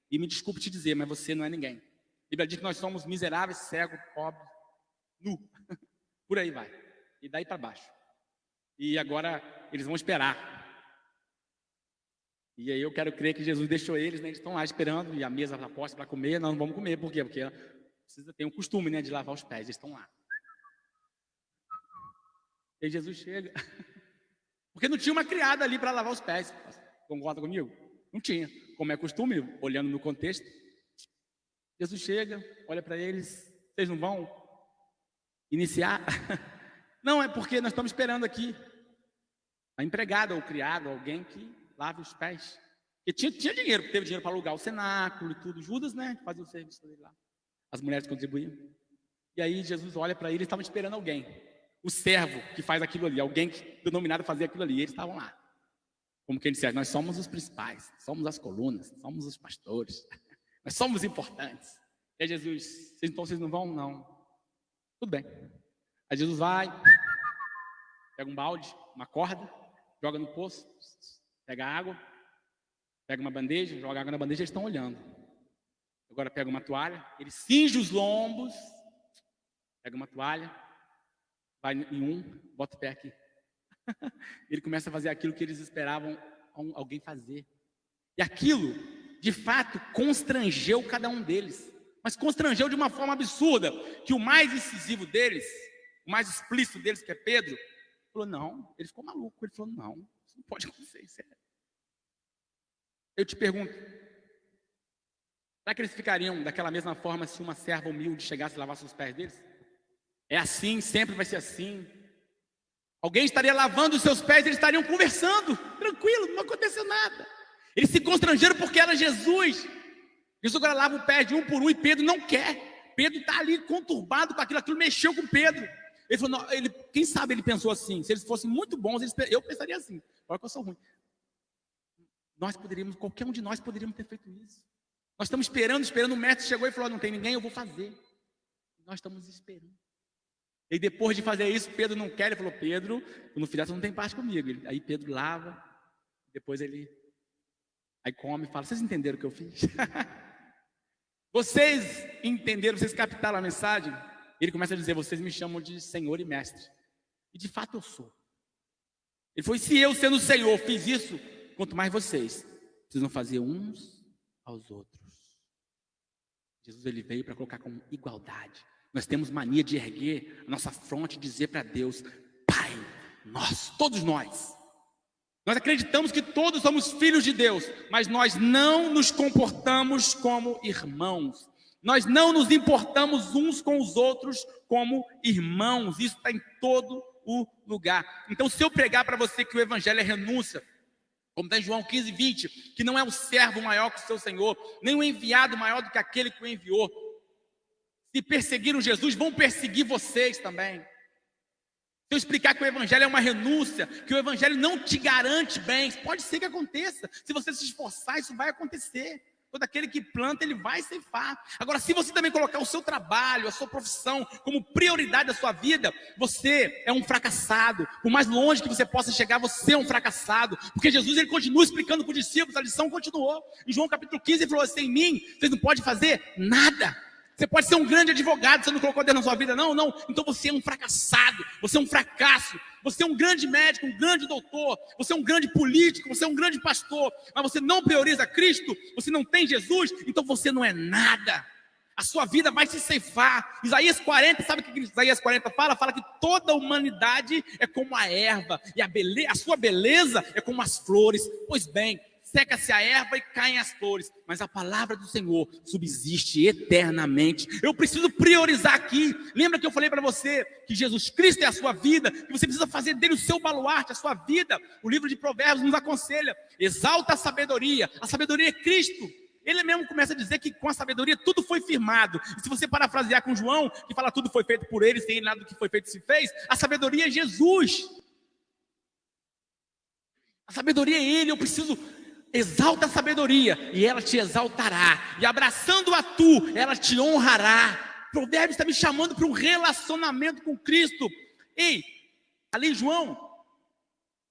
E me desculpe te dizer, mas você não é ninguém. A Bíblia diz que nós somos miseráveis, cegos, pobres, nu. Por aí vai. E daí para baixo. E agora eles vão esperar. E aí eu quero crer que Jesus deixou eles, né? Eles estão lá esperando, e a mesa está posta para comer, nós não vamos comer. Por quê? Porque precisa ter um costume, né, de lavar os pés, eles estão lá. E aí Jesus chega. Porque não tinha uma criada ali para lavar os pés. Concorda comigo? Não tinha. Como é costume, olhando no contexto. Jesus chega, olha para eles, vocês não vão iniciar. Não, é porque nós estamos esperando aqui a empregada ou o criado, alguém que lave os pés. Porque tinha dinheiro, teve dinheiro para alugar o cenáculo e tudo. Judas, né, fazia o serviço dele lá. As mulheres contribuíam. E aí Jesus olha para ele, eles estavam esperando alguém. O servo que faz aquilo ali, alguém que denominado a fazer aquilo ali. E eles estavam lá. Como quem disse, nós somos os principais, somos as colunas, somos os pastores, nós somos importantes. E aí Jesus, então vocês não vão? Não. Tudo bem. Aí Jesus vai, pega um balde, uma corda, joga no poço, pega água, pega uma bandeja, joga água na bandeja, eles estão olhando. Agora pega uma toalha, ele cinge os lombos, pega uma toalha, vai em um, bota o pé aqui. Ele começa a fazer aquilo que eles esperavam alguém fazer. E aquilo, de fato, constrangeu cada um deles. Mas constrangeu de uma forma absurda, que o mais incisivo deles, o mais explícito deles, que é Pedro, falou, não, ele ficou maluco. Ele falou, não, isso não pode acontecer, sério. Eu te pergunto, será que eles ficariam daquela mesma forma se uma serva humilde chegasse e lavasse os pés deles? É assim, sempre vai ser assim. Alguém estaria lavando os seus pés, eles estariam conversando, tranquilo, não aconteceu nada. Eles se constrangeram porque era Jesus. Jesus agora lava o pé de um por um e Pedro não quer. Pedro está ali conturbado com aquilo mexeu com Pedro. Ele falou, não, quem sabe ele pensou assim, se eles fossem muito bons, eu pensaria assim, olha que eu sou ruim. Qualquer um de nós poderíamos ter feito isso. Nós estamos esperando, o mestre chegou e falou, não tem ninguém, eu vou fazer. Nós estamos esperando. E depois de fazer isso, Pedro não quer, ele falou, Pedro, quando fizer, você não tem parte comigo. Aí Pedro lava, depois ele aí come e fala, vocês entenderam o que eu fiz? Vocês entenderam, vocês captaram a mensagem? Ele começa a dizer, vocês me chamam de Senhor e Mestre. E de fato eu sou. Ele falou, se eu sendo o Senhor fiz isso, quanto mais vocês vão fazer uns aos outros. Jesus ele veio para colocar com igualdade. Nós temos mania de erguer a nossa fronte e dizer para Deus, Pai, todos nós acreditamos que todos somos filhos de Deus, mas nós não nos comportamos como irmãos. Nós não nos importamos uns com os outros como irmãos. Isso está em todo o lugar. Então, se eu pregar para você que o evangelho é renúncia, como está em João 15, 20, que não é o servo maior que o seu Senhor, nem o enviado maior do que aquele que o enviou. Se perseguiram Jesus, vão perseguir vocês também. Se eu explicar que o evangelho é uma renúncia, que o evangelho não te garante bens, pode ser que aconteça. Se você se esforçar, isso vai acontecer. Todo aquele que planta, ele vai ceifar. Agora, se você também colocar o seu trabalho, a sua profissão como prioridade da sua vida, você é um fracassado. Por mais longe que você possa chegar, você é um fracassado. Porque Jesus, ele continua explicando para os discípulos, a lição continuou. Em João capítulo 15, ele falou assim, em mim, vocês não podem fazer nada. Você pode ser um grande advogado, você não colocou Deus na sua vida, não. Então você é um fracassado, você é um fracasso. Você é um grande médico, um grande doutor, você é um grande político, você é um grande pastor, mas você não prioriza Cristo, você não tem Jesus, então você não é nada. A sua vida vai se ceifar. Isaías 40, sabe o que Isaías 40 fala? Fala que toda a humanidade é como a erva, e a sua beleza é como as flores. Pois bem, seca-se a erva e caem as flores, mas a palavra do Senhor subsiste eternamente. Eu preciso priorizar aqui. Lembra que eu falei para você que Jesus Cristo é a sua vida, que você precisa fazer dele o seu baluarte, a sua vida. O livro de Provérbios nos aconselha, exalta a sabedoria é Cristo. Ele mesmo começa a dizer que com a sabedoria tudo foi firmado. E se você parafrasear com João, que fala tudo foi feito por ele, sem ele nada do que foi feito se fez, a sabedoria é Jesus. A sabedoria é ele, eu preciso. Exalta a sabedoria e ela te exaltará, e abraçando-a tu, ela te honrará. Provérbios está me chamando para um relacionamento com Cristo. Ei, ali João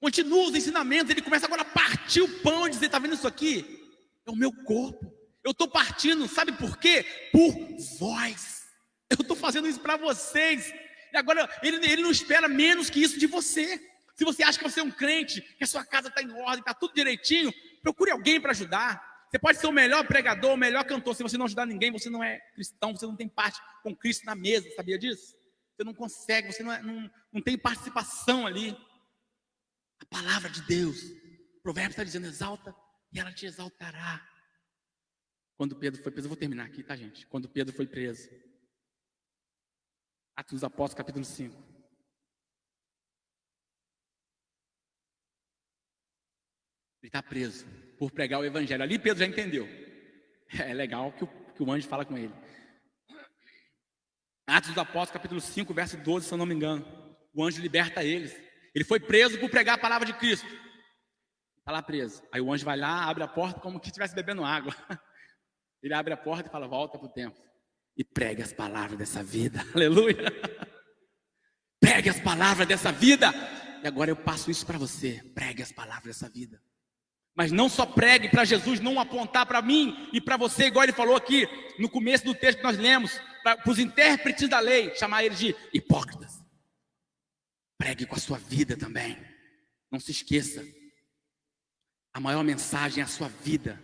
continua os ensinamentos, ele começa agora a partir o pão e dizer, está vendo isso aqui? É o meu corpo, eu estou partindo, sabe por quê? Por vós, eu estou fazendo isso para vocês. E agora ele não espera menos que isso de você. Se você acha que você é um crente, que a sua casa está em ordem, está tudo direitinho, procure alguém para ajudar. Você pode ser o melhor pregador, o melhor cantor. Se você não ajudar ninguém, você não é cristão, você não tem parte com Cristo na mesa, sabia disso? Você não consegue, você não tem participação ali. A palavra de Deus, o provérbio está dizendo, exalta e ela te exaltará. Quando Pedro foi preso, eu vou terminar aqui, tá gente? Quando Pedro foi preso, Atos dos Apóstolos, capítulo 5. Ele está preso por pregar o evangelho. Ali Pedro já entendeu. É legal que o anjo fala com ele. Atos dos Apóstolos, capítulo 5, verso 12, se eu não me engano. O anjo liberta eles. Ele foi preso por pregar a palavra de Cristo. Está lá preso. Aí o anjo vai lá, abre a porta como que estivesse bebendo água. Ele abre a porta e fala, volta para o templo. E pregue as palavras dessa vida. Aleluia. Pregue as palavras dessa vida. E agora eu passo isso para você. Pregue as palavras dessa vida. Mas não só pregue para Jesus não apontar para mim e para você, igual ele falou aqui no começo do texto que nós lemos, para os intérpretes da lei, chamar eles de hipócritas. Pregue com a sua vida também. Não se esqueça. A maior mensagem é a sua vida.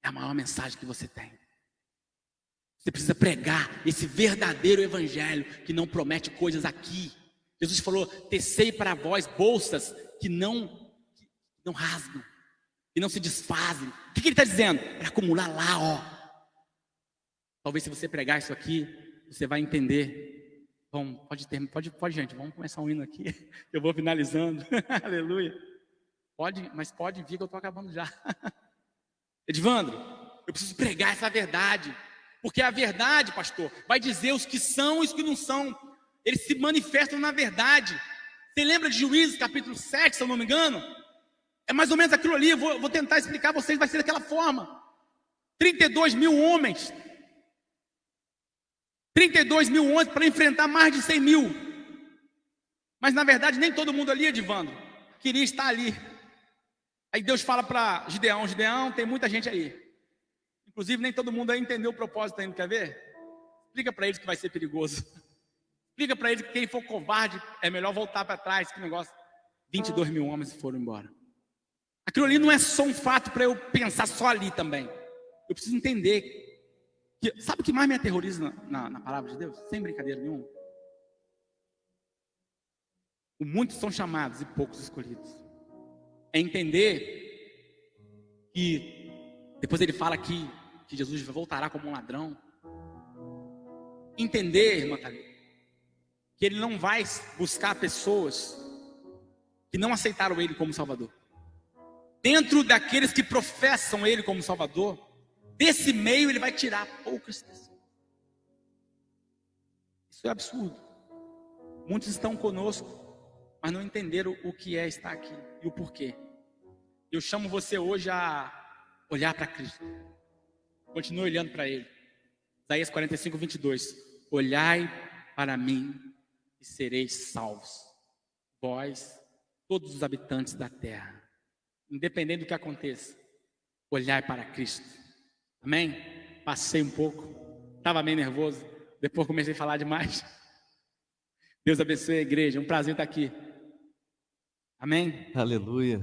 É a maior mensagem que você tem. Você precisa pregar esse verdadeiro evangelho que não promete coisas aqui. Jesus falou, tecei para vós bolsas que não rasgam, que não se desfazem. O que ele está dizendo? Para acumular lá, ó. Talvez se você pregar isso aqui, você vai entender. Bom, pode gente, vamos começar um hino aqui. Eu vou finalizando. Aleluia. Mas pode vir que eu estou acabando já. Edvandro, eu preciso pregar essa verdade. Porque a verdade, pastor, vai dizer os que são e os que não são. Eles se manifestam na verdade. Você lembra de Juízes, capítulo 7, se eu não me engano? É mais ou menos aquilo ali, eu vou tentar explicar a vocês, vai ser daquela forma. 32 mil homens. 32 mil homens para enfrentar mais de 100 mil. Mas na verdade nem todo mundo ali, Edvandro, queria estar ali. Aí Deus fala para Gideão, tem muita gente aí. Inclusive nem todo mundo aí entendeu o propósito ainda, quer ver? Explica para eles que vai ser perigoso. Explica para eles que quem for covarde é melhor voltar para trás, que negócio. 22 mil homens foram embora. Aquilo ali não é só um fato para eu pensar só ali também. Eu preciso entender. Sabe o que mais me aterroriza na palavra de Deus? Sem brincadeira nenhuma. Muitos são chamados e poucos escolhidos. É entender que depois ele fala aqui que Jesus voltará como um ladrão. Entender, irmã Thalita, que ele não vai buscar pessoas que não aceitaram ele como Salvador. Dentro daqueles que professam ele como Salvador, desse meio ele vai tirar poucas pessoas. Isso é absurdo. Muitos estão conosco, mas não entenderam o que é estar aqui e o porquê. Eu chamo você hoje a olhar para Cristo. Continue olhando para Ele. Isaías 45, 22. Olhai para mim e sereis salvos. Vós, todos os habitantes da terra. Independente do que aconteça. Olhai para Cristo. Amém? Passei um pouco. Estava meio nervoso. Depois comecei a falar demais. Deus abençoe a igreja. É um prazer estar aqui. Amém? Aleluia.